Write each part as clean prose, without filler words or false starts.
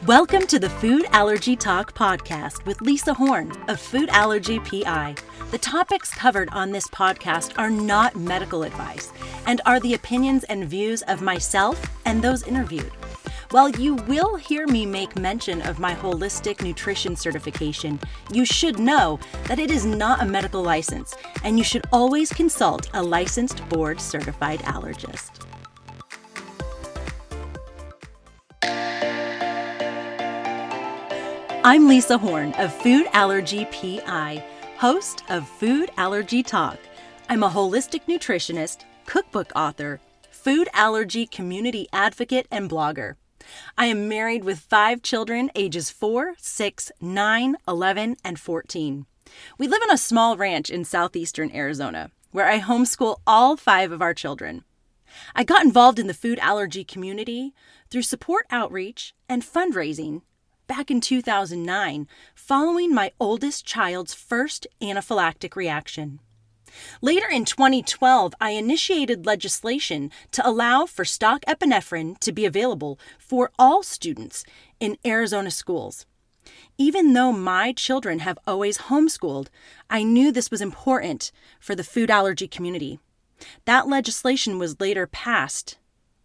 Welcome to the Food Allergy Talk podcast with Lisa Horne of Food Allergy P.I. The topics covered on this podcast are not medical advice and are the opinions and views of myself and those interviewed. While you will hear me make mention of my holistic nutrition certification, you should know that it is not a medical license, and you should always consult a licensed board-certified allergist. I'm Lisa Horne of Food Allergy P.I., host of Food Allergy Talk. I'm a holistic nutritionist, cookbook author, food allergy community advocate, and blogger. I am married with 5 children, ages 4, 6, 9, 11, and 14. We live on a small ranch in southeastern Arizona, where I homeschool all 5 of our children. I got involved in the food allergy community through support outreach and fundraising back in 2009, following my oldest child's first anaphylactic reaction. Later in 2012, I initiated legislation to allow for stock epinephrine to be available for all students in Arizona schools. Even though my children have always homeschooled, I knew this was important for the food allergy community. That legislation was later passed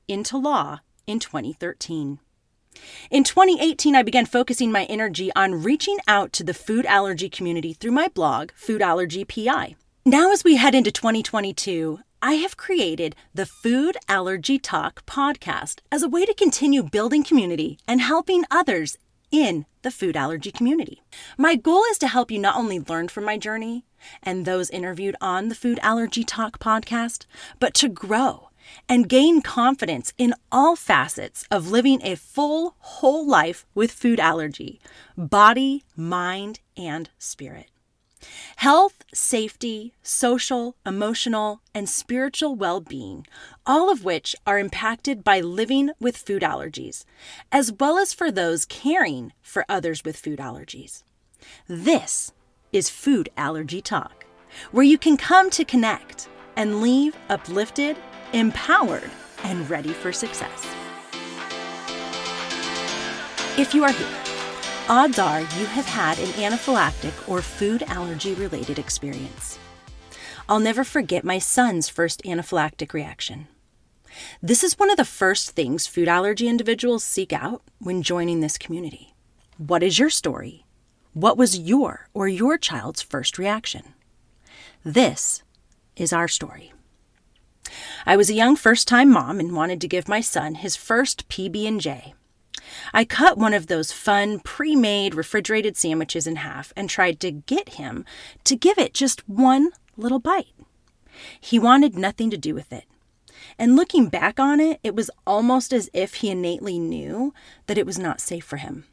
into law in 2013. In 2018, I began focusing my energy on reaching out to the food allergy community through my blog, Food Allergy P.I. Now, as we head into 2022, I have created the Food Allergy Talk podcast as a way to continue building community and helping others in the food allergy community. My goal is to help you not only learn from my journey and those interviewed on the Food Allergy Talk podcast, but to grow and gain confidence in all facets of living a full, whole life with food allergy, body, mind, and spirit. Health, safety, social, emotional, and spiritual well-being, all of which are impacted by living with food allergies, as well as for those caring for others with food allergies. This is Food Allergy Talk, where you can come to connect and leave uplifted, empowered, and ready for success. If you are here, odds are you have had an anaphylactic or food allergy-related experience. I'll never forget my son's first anaphylactic reaction. This is one of the first things food allergy individuals seek out when joining this community. What is your story? What was your or your child's first reaction? This is our story. I was a young first-time mom and wanted to give my son his first PB&J. I cut one of those fun, pre-made, refrigerated sandwiches in half and tried to get him to give it just one little bite. He wanted nothing to do with it. And looking back on it, it was almost as if he innately knew that it was not safe for him.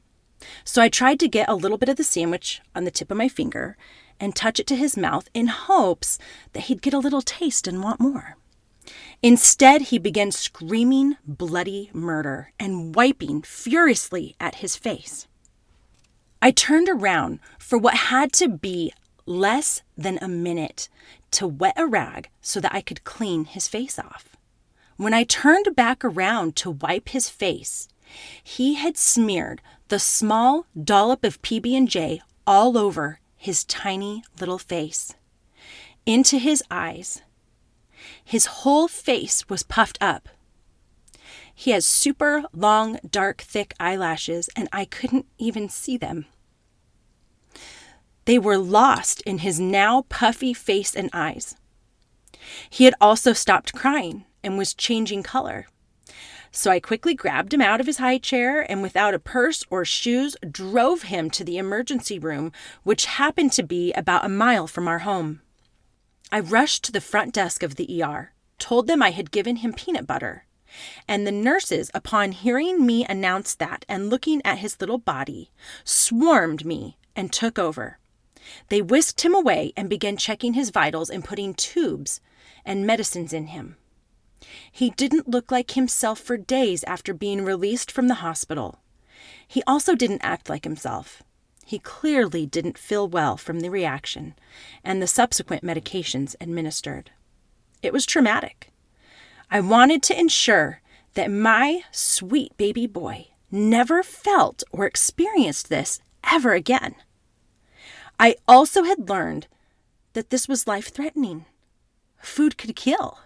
So I tried to get a little bit of the sandwich on the tip of my finger and touch it to his mouth in hopes that he'd get a little taste and want more. Instead, he began screaming bloody murder and wiping furiously at his face. I turned around for what had to be less than a minute to wet a rag so that I could clean his face off. When I turned back around to wipe his face, he had smeared the small dollop of PB&J all over his tiny little face, into his eyes. His whole face was puffed up. He has super long, dark, thick eyelashes, and I couldn't even see them. They were lost in his now puffy face and eyes. He had also stopped crying and was changing color. So I quickly grabbed him out of his high chair and without a purse or shoes, drove him to the emergency room, which happened to be about a mile from our home. I rushed to the front desk of the ER, told them I had given him peanut butter, and the nurses, upon hearing me announce that and looking at his little body, swarmed me and took over. They whisked him away and began checking his vitals and putting tubes and medicines in him. He didn't look like himself for days after being released from the hospital. He also didn't act like himself. He clearly didn't feel well from the reaction and the subsequent medications administered. It was traumatic. I wanted to ensure that my sweet baby boy never felt or experienced this ever again. I also had learned that this was life-threatening. Food could kill.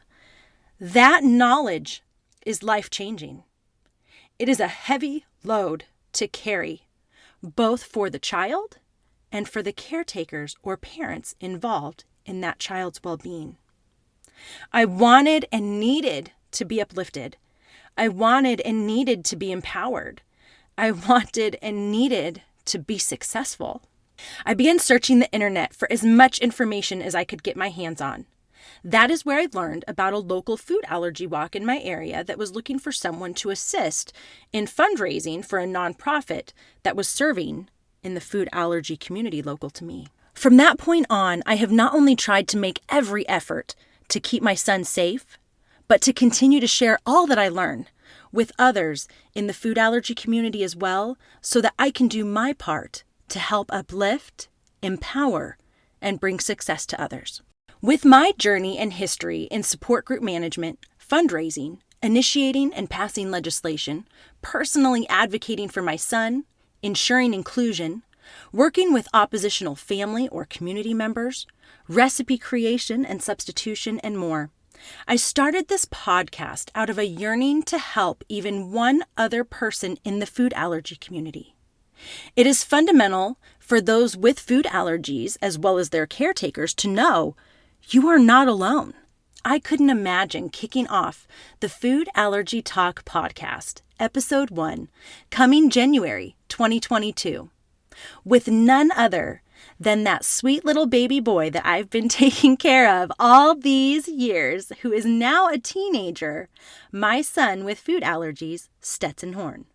That knowledge is life-changing. It is a heavy load to carry, both for the child and for the caretakers or parents involved in that child's well-being. I wanted and needed to be uplifted. I wanted and needed to be empowered. I wanted and needed to be successful. I began searching the internet for as much information as I could get my hands on. That is where I learned about a local food allergy walk in my area that was looking for someone to assist in fundraising for a nonprofit that was serving in the food allergy community local to me. From that point on, I have not only tried to make every effort to keep my son safe, but to continue to share all that I learn with others in the food allergy community as well, so that I can do my part to help uplift, empower, and bring success to others. With my journey and history in support group management, fundraising, initiating and passing legislation, personally advocating for my son, ensuring inclusion, working with oppositional family or community members, recipe creation and substitution, and more, I started this podcast out of a yearning to help even one other person in the food allergy community. It is fundamental for those with food allergies, as well as their caretakers, to know you are not alone. I couldn't imagine kicking off the Food Allergy Talk podcast, episode 1, coming January 2022, with none other than that sweet little baby boy that I've been taking care of all these years, who is now a teenager, my son with food allergies, Stetson Horne.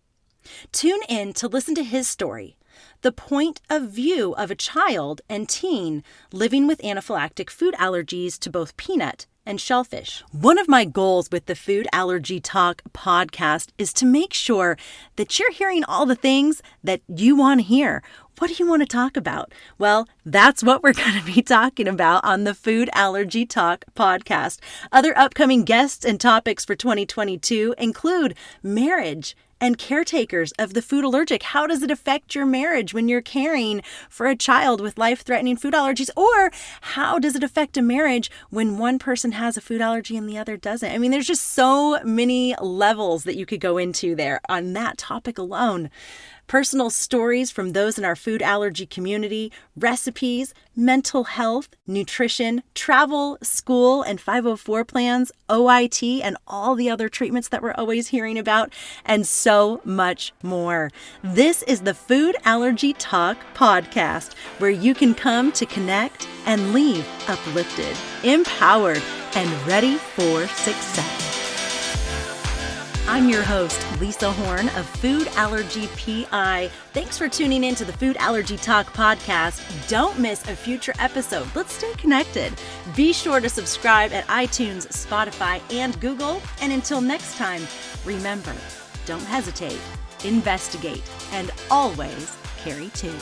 Tune in to listen to his story, the point of view of a child and teen living with anaphylactic food allergies to both peanut and shellfish. One of my goals with the Food Allergy Talk podcast is to make sure that you're hearing all the things that you want to hear. What do you want to talk about? Well, that's what we're going to be talking about on the Food Allergy Talk podcast. Other upcoming guests and topics for 2022 include marriage and caretakers of the food allergic. How does it affect your marriage when you're caring for a child with life-threatening food allergies? Or how does it affect a marriage when one person has a food allergy and the other doesn't? I mean, there's just so many levels that you could go into there on that topic alone. Personal stories from those in our food allergy community, recipes, mental health, nutrition, travel, school, and 504 plans, OIT, and all the other treatments that we're always hearing about, and so much more. This is the Food Allergy Talk podcast, where you can come to connect and leave uplifted, empowered, and ready for success. I'm your host, Lisa Horne of Food Allergy P.I. Thanks for tuning in to the Food Allergy Talk podcast. Don't miss a future episode. Let's stay connected. Be sure to subscribe at iTunes, Spotify, and Google. And until next time, remember, don't hesitate, investigate, and always carry two.